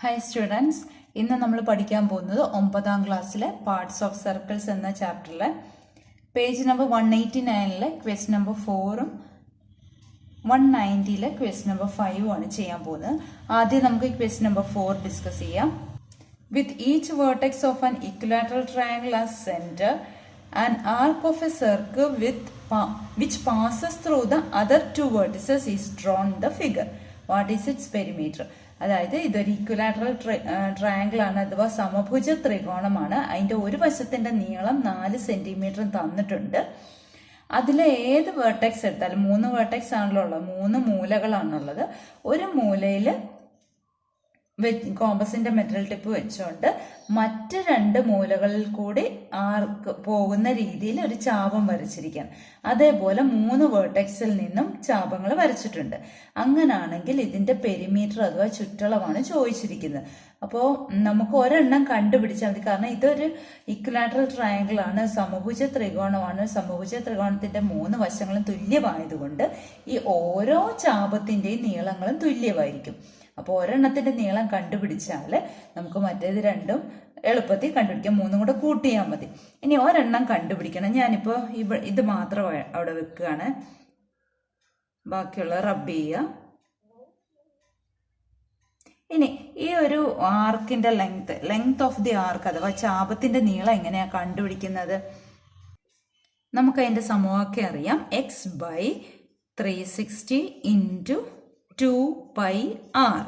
Hi students, ഇന്ന് നമ്മൾ പഠിക്കാൻ പോകുന്നത് 9ാം ക്ലാസ്സിലെ പാർട്സ് ഓഫ് സർക്കിൾസ് എന്ന ചാപ്റ്ററിലെ പേജ് നമ്പർ 189 ക്വസ്റ്റ്യൻ നമ്പർ 4ഉം 190 ക്വസ്റ്റ്യൻ നമ്പർ 5ഉം ആണ് ചെയ്യാൻ പോകുന്നത്. ആദ്യം നമുക്ക് ക്വസ്റ്റ്യൻ നമ്പർ 4 ഡിസ്കസ് ചെയ്യാം. With each vertex of an equilateral triangle as centre an arc of a circle which passes through the other two vertices is drawn in the figure. What is its perimeter? അതായത് ഇതൊരു equilateral triangle ആണ്, അഥവാ സമഭുജ ത്രികോണമാണ്. അതിന്റെ ഒരു വശത്തിന്റെ നീളം 4 centimetre തന്നിട്ടുണ്ട്. അതിലെ ഏത് വേർട്ടെക്സ് എടുത്താലും 3 വേർട്ടെക്സ് ആണല്ലോ ഉള്ളത്, 3 മൂലകളാണുള്ളത്. ഒരു മൂലയിൽ കോമ്പസിന്റെ മെറ്റൽ ടിപ്പ് വെച്ചുകൊണ്ട് മറ്റ് 2 മൂലകളിൽ കൂടി ആർക്ക് പോകുന്ന രീതിയിൽ ഒരു ചാപം വരച്ചിരിക്കുകയാണ്. അതേപോലെ 3 വേർട്ടെക്സിൽ നിന്നും ചാപങ്ങൾ വരച്ചിട്ടുണ്ട്. അങ്ങനാണെങ്കിൽ ഇതിന്റെ പെരിമീറ്റർ അഥവാ ചുറ്റളവാണ് ചോദിച്ചിരിക്കുന്നത്. അപ്പോൾ നമുക്ക് ഒരെണ്ണം കണ്ടുപിടിച്ചാൽ മതി. കാരണം ഇതൊരു ഇക്വിലാറ്ററൽ ട്രയാങ്കിൾ ആണ്, സമഭുജ ത്രികോണമാണ്. സമഭുജ ത്രികോണത്തിന്റെ 3 വശങ്ങളും തുല്യമായതുകൊണ്ട് ഈ ഓരോ ചാപത്തിന്റെയും നീളങ്ങളും തുല്യമായിരിക്കും. അപ്പോൾ ഒരെണ്ണത്തിന്റെ നീളം കണ്ടുപിടിച്ചാൽ നമുക്ക് മറ്റേത് രണ്ടും എളുപ്പത്തിൽ കണ്ടുപിടിക്കാം. 3 കൂടെ കൂട്ടിയാൽ മതി. ഇനി ഒരെണ്ണം കണ്ടുപിടിക്കണം. ഞാനിപ്പോ ഇത് മാത്രം അവിടെ വെക്കുകയാണ്, ബാക്കിയുള്ള റബ്ബ് ചെയ്യുക. ഇനി ഈ ഒരു ആർക്കിന്റെ ലെങ്ത് ഓഫ് ദി ആർക്ക് അഥവാ ചാപത്തിന്റെ നീളം എങ്ങനെയാ കണ്ടുപിടിക്കുന്നത്? നമുക്ക് അതിന്റെ സമവാക്യം അറിയാം. x/360 × 2πr.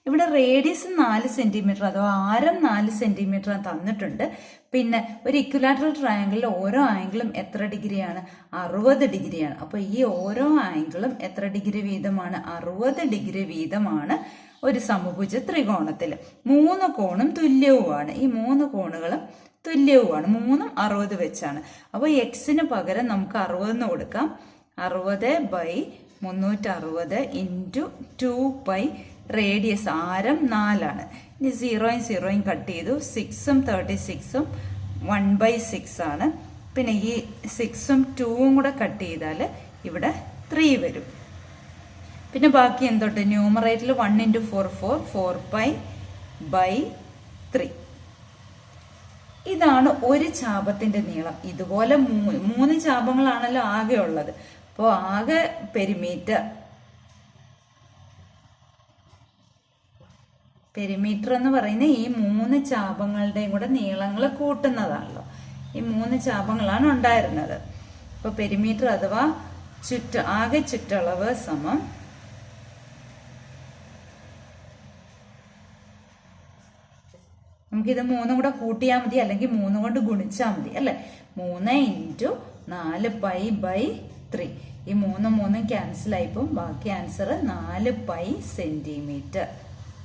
ഇവിടെ റേഡിയസ് 4 സെന്റിമീറ്റർ അഥവാ ആരം 4 സെന്റിമീറ്റർ തന്നിട്ടുണ്ട്. പിന്നെ ഒരു ഇക്വിലാറ്ററൽ ട്രയാങ്കിളിൽ ഓരോ ആംഗിളും എത്ര ഡിഗ്രിയാണ്? 60 ഡിഗ്രിയാണ്. അപ്പൊ ഈ ഓരോ ആംഗിളും എത്ര ഡിഗ്രി വീതമാണ്? 60 ഡിഗ്രി വീതമാണ് ഒരു സമഭുജ ത്രികോണത്തിൽ. 3 കോണും തുല്യവുമാണ്. ഈ 3 കോണുകളും തുല്യവുമാണ്. 3ഉം 60 വെച്ചാണ്. അപ്പൊ എക്സിന് പകരം നമുക്ക് 60 എന്ന് കൊടുക്കാം. 60/360 × 2π. റേഡിയസ് ആരം 4ആണ്. ഇനി 0യും 0യും കട്ട് ചെയ്തു. 6ഉം 36ഉം 1/6 ആണ്. പിന്നെ ഈ 6ഉം 2ഉം കൂടെ കട്ട് ചെയ്താൽ ഇവിടെ 3 വരും. പിന്നെ ബാക്കി എന്തൊട്ട്? ന്യൂമറേറ്ററിൽ 1 × 4 4 4π/3. ഇതാണ് ഒരു ചാപത്തിന്റെ നീളം. ഇതുപോലെ 3 ചാപങ്ങളാണല്ലോ ആകെ ഉള്ളത്. അപ്പോൾ ആകെ പെരിമീറ്റർ എന്ന് പറയുന്നത് ഈ 3 ചാപങ്ങളുടെയും കൂടെ നീളങ്ങൾ കൂട്ടുന്നതാണല്ലോ. ഈ 3 ചാപങ്ങളാണ് ഉണ്ടായിരുന്നത്. അപ്പൊ പെരിമീറ്റർ അഥവാ ആകെ ചുറ്റളവ് സമം നമുക്കിത് 3 കൂടെ കൂട്ടിയാൽ മതി, അല്ലെങ്കിൽ 3 കൊണ്ട് ഗുണിച്ചാൽ മതി അല്ലെ. 3 × 4π/3. ഈ 3 ക്യാൻസൽ ആയിപ്പോ ബാക്കി ആൻസർ 4π സെന്റിമീറ്റർ.